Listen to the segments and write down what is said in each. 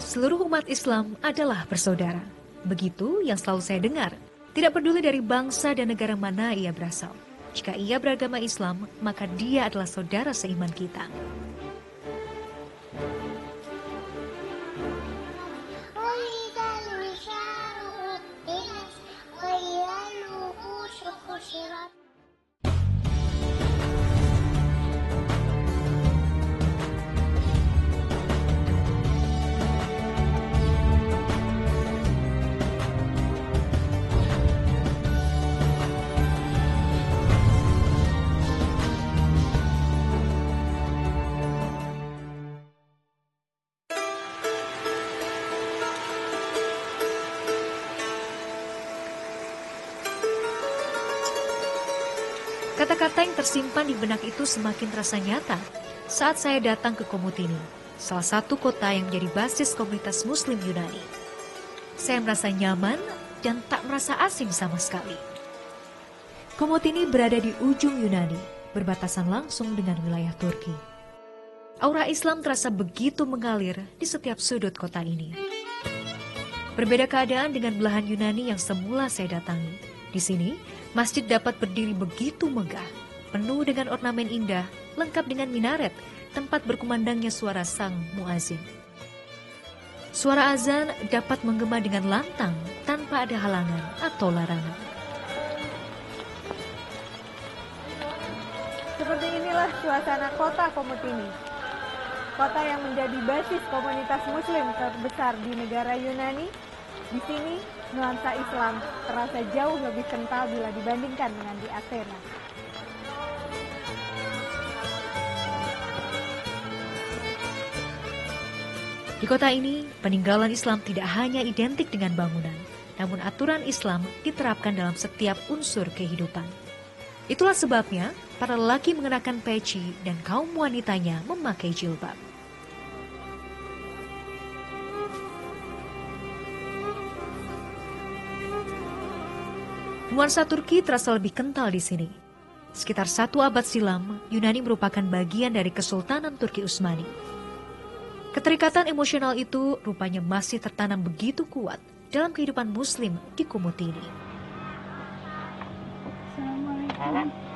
Seluruh umat Islam adalah bersaudara. Begitu yang selalu saya dengar. Tidak peduli dari bangsa dan negara mana ia berasal. Jika ia beragama Islam, maka dia adalah saudara seiman kita. Kata-kata yang tersimpan di benak itu semakin terasa nyata saat saya datang ke Komutini, salah satu kota yang menjadi basis komunitas Muslim Yunani. Saya merasa nyaman dan tak merasa asing sama sekali. Komutini berada di ujung Yunani, berbatasan langsung dengan wilayah Turki. Aura Islam terasa begitu mengalir di setiap sudut kota ini. Berbeda keadaan dengan belahan Yunani yang semula saya datangi. Di sini, masjid dapat berdiri begitu megah, penuh dengan ornamen indah, lengkap dengan minaret, tempat berkumandangnya suara sang muazin. Suara azan dapat menggema dengan lantang tanpa ada halangan atau larangan. Seperti inilah suasana kota Komutini. Kota yang menjadi basis komunitas Muslim terbesar di negara Yunani. Di sini, nuansa Islam terasa jauh lebih kental bila dibandingkan dengan di Athena. Di kota ini, peninggalan Islam tidak hanya identik dengan bangunan, namun aturan Islam diterapkan dalam setiap unsur kehidupan. Itulah sebabnya, para lelaki mengenakan peci dan kaum wanitanya memakai jilbab. Nuansa Turki terasa lebih kental di sini. Sekitar 1 abad silam, Yunani merupakan bagian dari Kesultanan Turki Utsmani. Keterikatan emosional itu rupanya masih tertanam begitu kuat dalam kehidupan Muslim di Komutini. Assalamualaikum.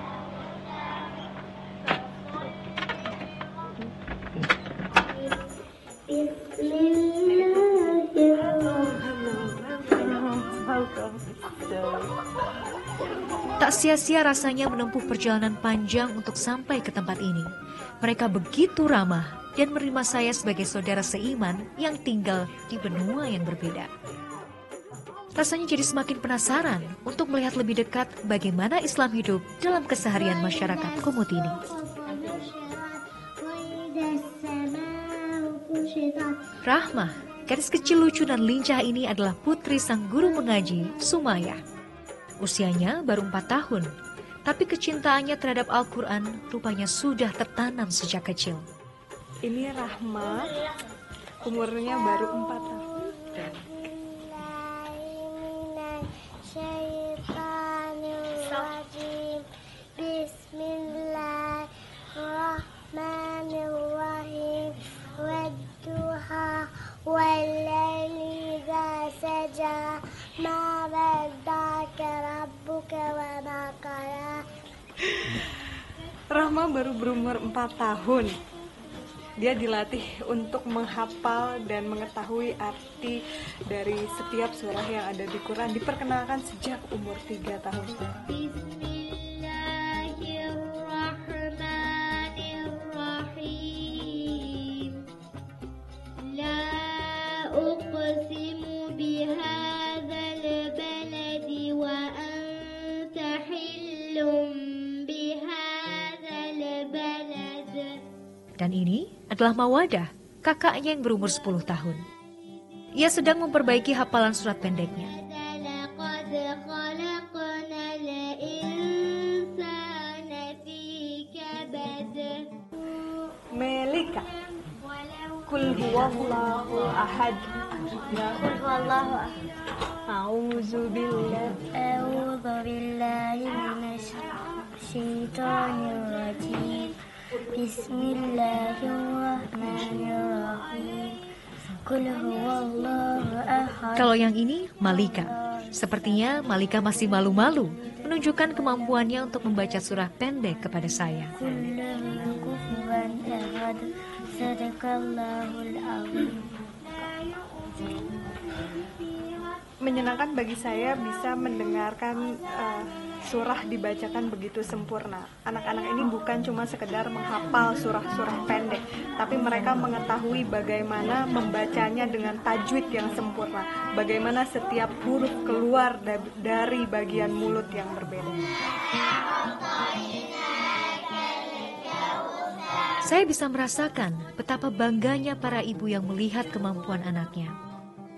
Tak sia-sia rasanya menempuh perjalanan panjang untuk sampai ke tempat ini. Mereka begitu ramah dan menerima saya sebagai saudara seiman yang tinggal di benua yang berbeda. Rasanya jadi semakin penasaran untuk melihat lebih dekat bagaimana Islam hidup dalam keseharian masyarakat Komutini. Rahmah, gadis kecil lucu dan lincah ini adalah putri sang guru mengaji, Sumayah. Usianya baru 4 tahun, tapi kecintaannya terhadap Al-Quran rupanya sudah tertanam sejak kecil. Ini Rahma, umurnya baru 4 tahun. Bismillahirrahmanirrahim. Wadduha wallaili idza saja ma wadda'aka rabbuka wa ma qala. Rahma baru berumur 4 tahun. Dia dilatih untuk menghafal dan mengetahui arti dari setiap surah yang ada di Quran. Diperkenalkan sejak umur 3 tahun. Bismillahirrahmanirrahim. La uqsimu bihadzal baladi wa anta hillum bihadzal balad. Dan ini adalah Mawadah, kakaknya yang berumur 10 tahun. Ia sedang memperbaiki hafalan surat pendeknya. Melika. Kul huwallahu ahad. Kul huwallahu ahad. A'udzu billahi minasy syaithanir rajim. Bismillahirrahmanirrahim. قل هو الله أحد. Kalau yang ini, Malika. Sepertinya Malika masih malu-malu menunjukkan kemampuannya untuk membaca surah pendek kepada saya. قل هو كفوا أحد. صدق الله العظيم. Menyenangkan bagi saya bisa mendengarkan surah dibacakan begitu sempurna. Anak-anak ini bukan cuma sekedar menghafal surah-surah pendek, tapi mereka mengetahui bagaimana membacanya dengan tajwid yang sempurna, bagaimana setiap huruf keluar dari bagian mulut yang berbeda. Saya bisa merasakan betapa bangganya para ibu yang melihat kemampuan anaknya.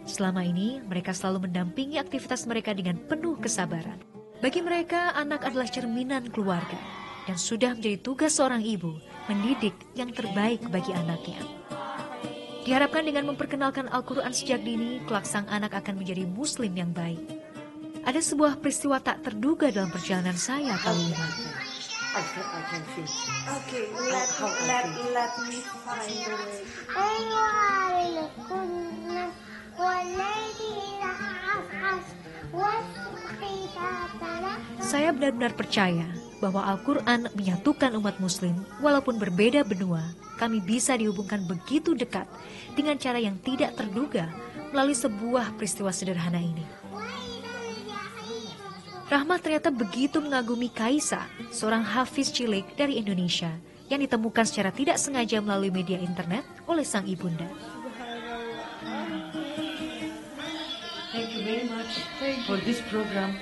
Selama ini, mereka selalu mendampingi aktivitas mereka dengan penuh kesabaran. Bagi mereka, anak adalah cerminan keluarga, dan sudah menjadi tugas seorang ibu mendidik yang terbaik bagi anaknya. Diharapkan dengan memperkenalkan Al-Quran sejak dini, kelak sang anak akan menjadi muslim yang baik. Ada sebuah peristiwa tak terduga dalam perjalanan saya kali ini. Okay, let me find the way. أيها الكل والليل إذا عسعس والصبح إذا تنفس. Saya benar-benar percaya bahwa Al-Quran menyatukan umat muslim. Walaupun berbeda benua, kami bisa dihubungkan begitu dekat dengan cara yang tidak terduga melalui sebuah peristiwa sederhana ini. Rahma ternyata begitu mengagumi Kaisa, seorang hafiz cilik dari Indonesia yang ditemukan secara tidak sengaja melalui media internet oleh sang ibunda. Thank you very much for this program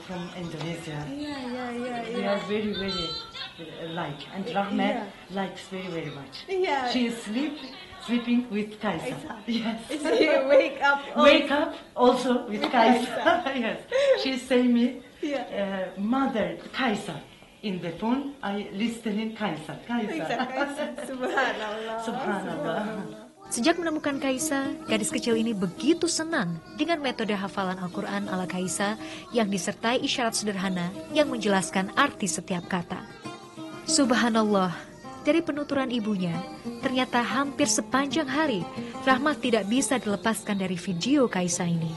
from Indonesia. We are very like, and Rahma likes very much. Yeah. She is sleeping with Kaisa. Yes. Wake up. Wake up also with Kaisa. Yes. She say me, mother Kaisa. In the phone, I listening Kaisa. Subhanallah. Subhanallah. Sejak menemukan Kaisa, gadis kecil ini begitu senang dengan metode hafalan Al-Quran ala Kaisa yang disertai isyarat sederhana yang menjelaskan arti setiap kata. Subhanallah, dari penuturan ibunya, ternyata hampir sepanjang hari, Rahmat tidak bisa dilepaskan dari video Kaisa ini.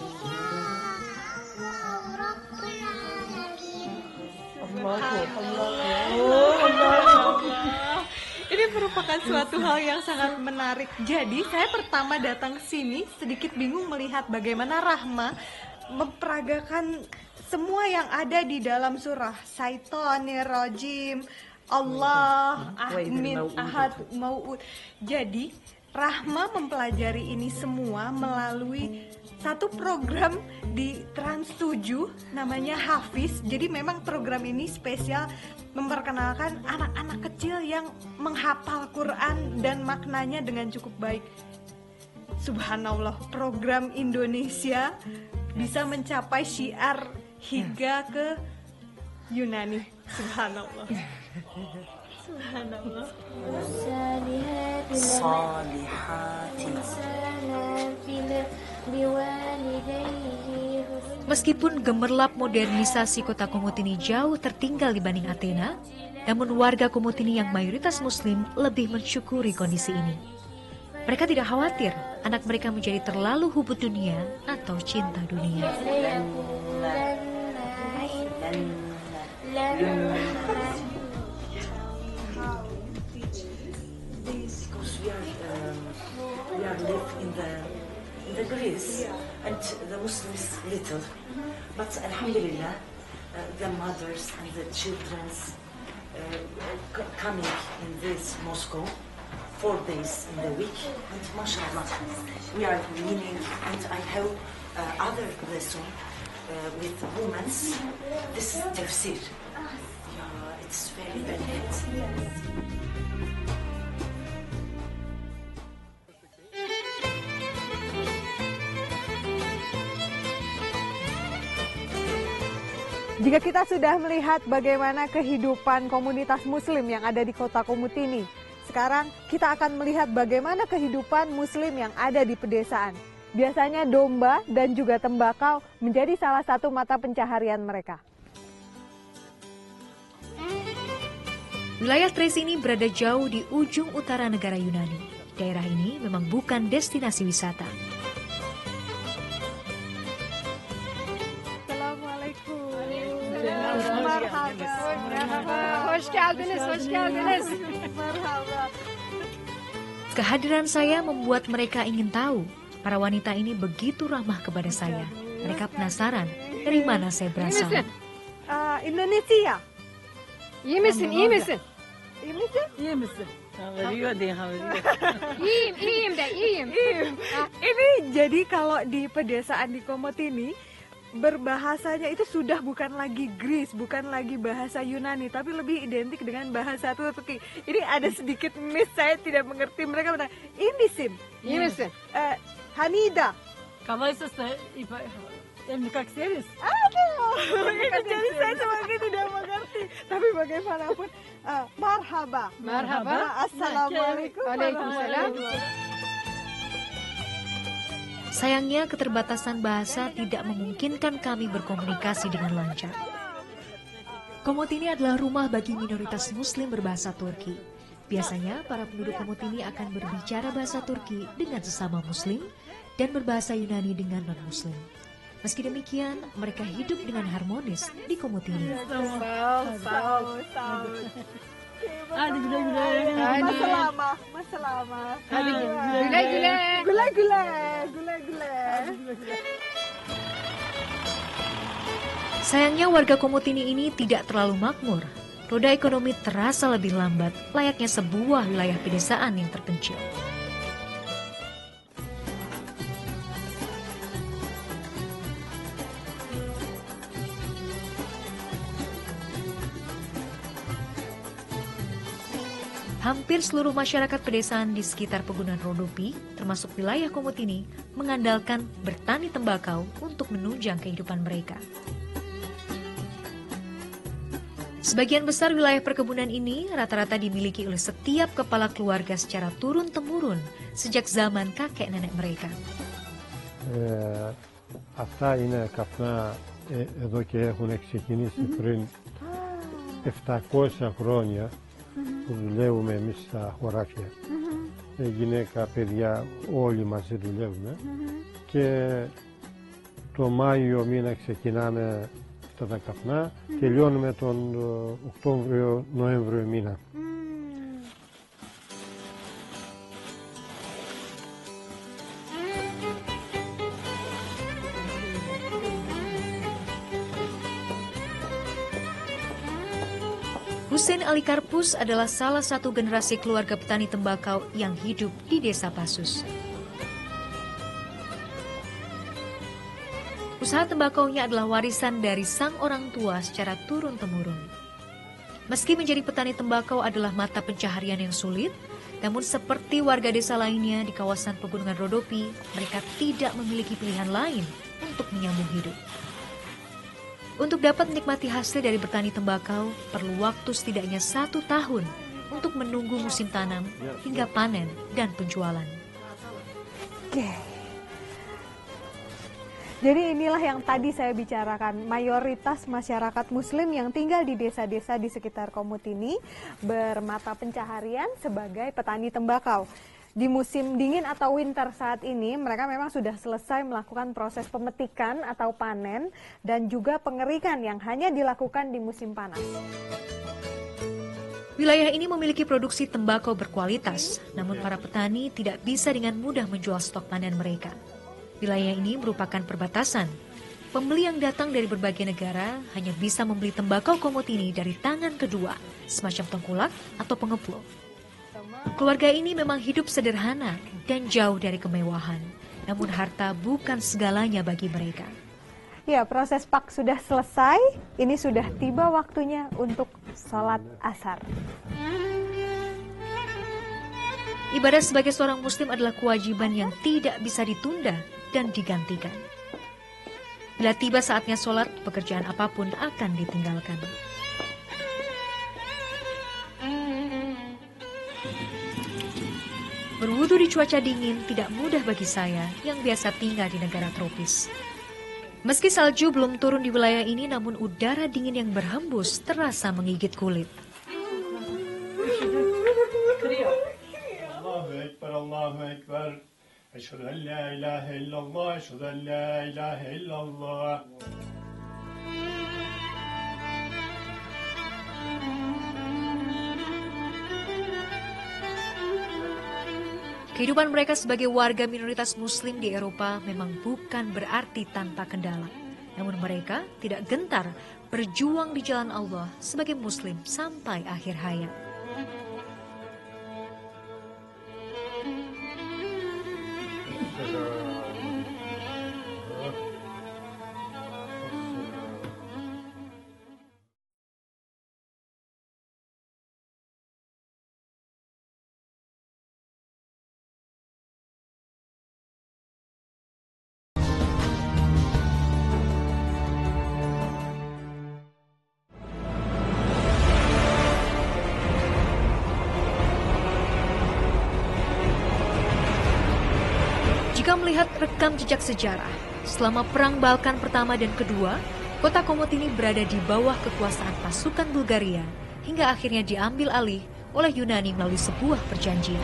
Ini merupakan suatu hal yang sangat menarik. Jadi saya pertama datang ke sini sedikit bingung melihat bagaimana Rahma memperagakan semua yang ada di dalam surah. Syaitonir rajim, Allah, Amin, Ahad, Mau'ud. Jadi Rahma mempelajari ini semua melalui satu program di Trans 7 namanya Hafiz. Jadi memang program ini spesial memperkenalkan anak-anak kecil yang menghafal Quran dan maknanya dengan cukup baik. Subhanallah, program Indonesia bisa mencapai syiar hingga ke Yunani. Subhanallah. Subhanallah. Meskipun gemerlap modernisasi kota Komut ini jauh tertinggal dibanding Athena, namun warga Komut ini yang mayoritas muslim lebih mensyukuri kondisi ini. Mereka tidak khawatir anak mereka menjadi terlalu hubut dunia atau cinta dunia. We are live in the Greece, and the Muslims little, but Alhamdulillah, the mothers and the children coming in this Moscow 4 days in the week, and mashallah, we are winning, and I hope other lesson with women. This is tafsir. Yeah, it's very good. Jika kita sudah melihat bagaimana kehidupan komunitas muslim yang ada di kota Komut ini, sekarang kita akan melihat bagaimana kehidupan muslim yang ada di pedesaan. Biasanya domba dan juga tembakau menjadi salah satu mata pencaharian mereka. Wilayah Thrace ini berada jauh di ujung utara negara Yunani. daerah ini memang bukan destinasi wisata. Assalamualaikum. Hoş geldiniz, hoş geldiniz. Marhaba. Kehadiran saya membuat mereka ingin tahu. Para wanita ini begitu ramah kepada saya. Mereka penasaran dari mana saya berasal. Indonesia. İyi misin, iyi misin? İyi misin? İyi misin? Havırıyor diye havırıyor. İyiyim de, iyiyim. Ini jadi kalau di pedesaan di Komotini, berbahasanya itu sudah bukan lagi Greece, bukan lagi bahasa Yunani, tapi lebih identik dengan bahasa Turki. Ini ada sedikit miss, saya tidak mengerti. Mereka bilang, iyi misin? İyi misin? Hanida. Kalaysa elini kakseriz. Aduh, jadi saya semakin tidak mengerti. Tapi bagaimanapun, marhaba. Merhaba. Assalamualaikum. Waalaikumsalam. Sayangnya keterbatasan bahasa tidak memungkinkan kami berkomunikasi dengan lancar. Komotini adalah rumah bagi minoritas Muslim berbahasa Turki. Biasanya para penduduk Komotini akan berbicara bahasa Turki dengan sesama Muslim dan berbahasa Yunani dengan non-Muslim. Meski demikian, mereka hidup dengan harmonis di Komotini. Hadi güle güle. Hadi. Maselama. Hadi güle güle. Gule. Sayangnya warga Komotini ini tidak terlalu makmur. Roda ekonomi terasa lebih lambat, layaknya sebuah wilayah pedesaan yang terpencil. Hampir seluruh masyarakat pedesaan di sekitar pegunungan Rodopi, termasuk wilayah Komotini, mengandalkan bertani tembakau untuk menunjang kehidupan mereka. Sebagian besar wilayah perkebunan ini rata-rata dimiliki oleh setiap kepala keluarga secara turun-temurun sejak zaman kakek nenek mereka. Αυτά είναι καπνά εδώ και έχουν ξεκινήσει πριν 700 χρόνια που δουλεύουμε εμείς στα χωράφια. Γυναίκα, παιδιά, όλοι μαζί δουλεύουμε και το Μάιο μήνα ξεκινάμε αυτά τα καπνά, τελειώνουμε τον Οκτώβριο-Νοέμβριο μήνα. Hussein Ali Karpus adalah salah satu generasi keluarga petani tembakau yang hidup di Desa Pasus. Usaha tembakaunya adalah warisan dari sang orang tua secara turun-temurun. Meski menjadi petani tembakau adalah mata pencaharian yang sulit, namun seperti warga desa lainnya di kawasan Pegunungan Rodopi, mereka tidak memiliki pilihan lain untuk menyambung hidup. Untuk dapat menikmati hasil dari bertani tembakau, perlu waktu setidaknya 1 tahun untuk menunggu musim tanam hingga panen dan penjualan. Oke. Jadi inilah yang tadi saya bicarakan, mayoritas masyarakat Muslim yang tinggal di desa-desa di sekitar Komotini bermata pencaharian sebagai petani tembakau. Di musim dingin atau winter saat ini, mereka memang sudah selesai melakukan proses pemetikan atau panen dan juga pengerikan yang hanya dilakukan di musim panas. Wilayah ini memiliki produksi tembakau berkualitas, namun para petani tidak bisa dengan mudah menjual stok panen mereka. Wilayah ini merupakan perbatasan. Pembeli yang datang dari berbagai negara hanya bisa membeli tembakau Komotini dari tangan kedua, semacam tengkulak atau pengepul. Keluarga ini memang hidup sederhana dan jauh dari kemewahan. Namun harta bukan segalanya bagi mereka. Ya, proses pak sudah selesai. Ini sudah tiba waktunya untuk sholat asar. Ibadah sebagai seorang muslim adalah kewajiban yang tidak bisa ditunda dan digantikan. Bila tiba saatnya sholat, pekerjaan apapun akan ditinggalkan. Berwudu di cuaca dingin tidak mudah bagi saya yang biasa tinggal di negara tropis. Meski salju belum turun di wilayah ini, namun udara dingin yang berhembus terasa menggigit kulit. Allahu Ekber, Allahu Ekber. Eşhedü en la ilahe illallah, eşhedü en la ilahe illallah. Kehidupan mereka sebagai warga minoritas Muslim di Eropa memang bukan berarti tanpa kendala. Namun mereka tidak gentar berjuang di jalan Allah sebagai Muslim sampai akhir hayat. Jika melihat rekam jejak sejarah, selama Perang Balkan pertama dan kedua, kota Komotini berada di bawah kekuasaan pasukan Bulgaria hingga akhirnya diambil alih oleh Yunani melalui sebuah perjanjian.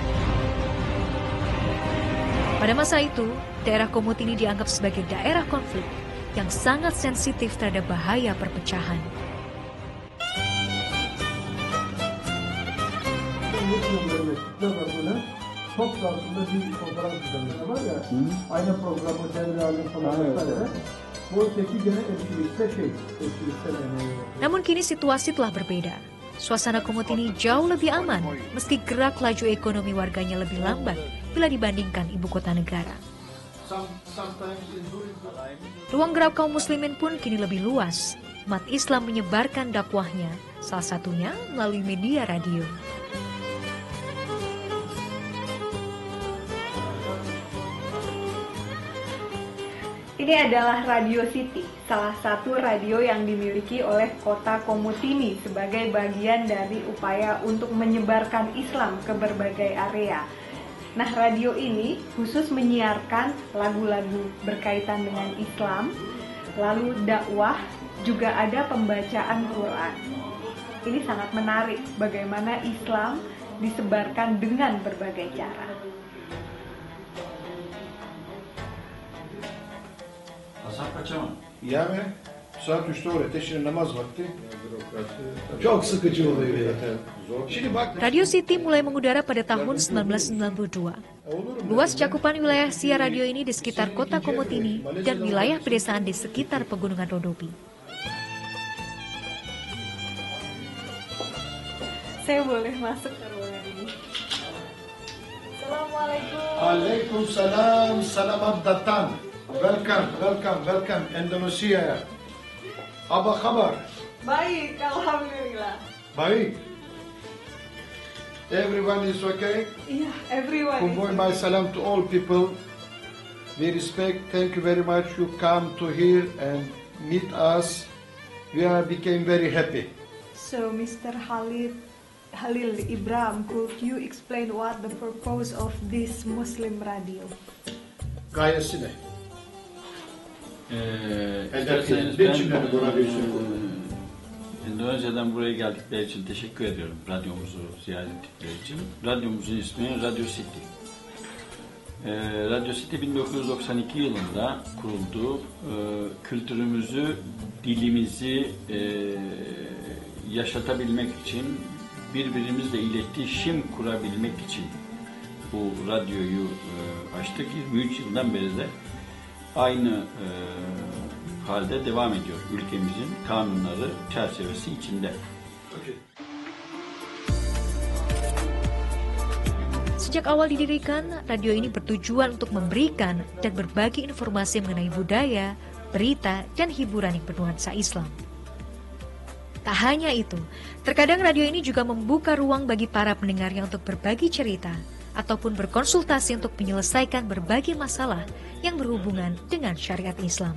Pada masa itu, daerah Komotini dianggap sebagai daerah konflik yang sangat sensitif terhadap bahaya perpecahan. Toplantıda bir konferans düzenleme var ya, aynı programı devre falan vesaire. Bu öteki gene elçilikten Namun kini situasi telah berbeda. Suasana Komotini jauh lebih aman, meski gerak laju ekonomi warganya lebih lambat bila dibandingkan ibu kota negara. Ruang gerak kaum muslimin pun kini lebih luas. Umat Islam menyebarkan dakwahnya, salah satunya melalui media radio. Ini adalah Radio City, salah satu radio yang dimiliki oleh kota Komotini sebagai bagian dari upaya untuk menyebarkan Islam ke berbagai area. Nah, radio ini khusus menyiarkan lagu-lagu berkaitan dengan Islam, lalu dakwah, juga ada pembacaan Quran. Ini sangat menarik bagaimana Islam disebarkan dengan berbagai cara. Yani saat 3'te oraya teşhir namaz vakti çok sıkıcı oluyor ya. Şimdi bak Radio City mulai mengudara pada tahun 1992. Luas cakupan wilayah siar radio ini di sekitar kota Komotini dan wilayah pedesaan di sekitar pegunungan Rodopi. Saya boleh masuk ke ruangan ini. Assalamualaikum. Aleykümselam, selamat datang. Welcome Indonesia. Apa kabar? Baik, alhamdulillah. Baik. Everyone is okay? Iya, everyone. Convoy my salam to all people. We respect, thank you very much. You come to here and meet us. We became very happy. So, Mr. Halil Ibrahim, could you explain what the purpose of this Muslim radio? Gayesi ne? İsterseniz ben Endonezya'dan buraya geldikleri için teşekkür ediyorum radyomuzu ziyaret ettikleri için. Radyomuzun ismi Radio City. Radio City 1992 yılında kuruldu. Kültürümüzü, dilimizi yaşatabilmek için, birbirimizle iletişim kurabilmek için bu radyoyu açtık. 23 yıldan beri de aynı halde devam ediyor ülkemizin kanunları çerçevesi içinde. Sejak awal didirikan, radio ini bertujuan untuk memberikan dan berbagi informasi mengenai budaya, berita, dan hiburan yang bernuansa Islam. Tak hanya itu, terkadang radio ini juga membuka ruang bagi para pendengarnya untuk berbagi cerita ataupun berkonsultasi untuk menyelesaikan berbagai masalah yang berhubungan dengan syariat Islam.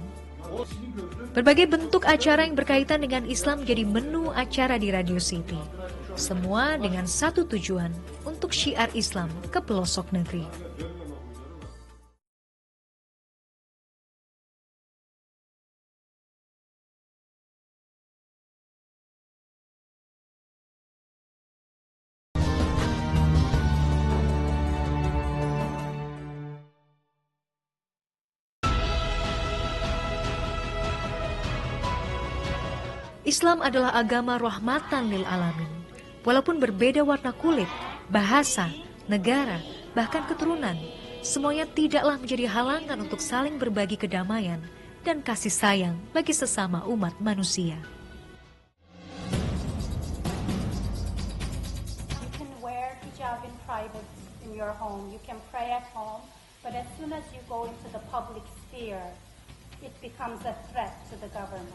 Berbagai bentuk acara yang berkaitan dengan Islam menjadi menu acara di Radio City. Semua dengan satu tujuan, untuk syiar Islam ke pelosok negeri. Islam adalah agama rahmatan lil alamin. Walaupun berbeda warna kulit, bahasa, negara, bahkan keturunan, semuanya tidaklah menjadi halangan untuk saling berbagi kedamaian dan kasih sayang bagi sesama umat manusia. You can wear hijab in private in your home, you can pray at home, but as soon as you go into the public sphere, it becomes a threat to the government.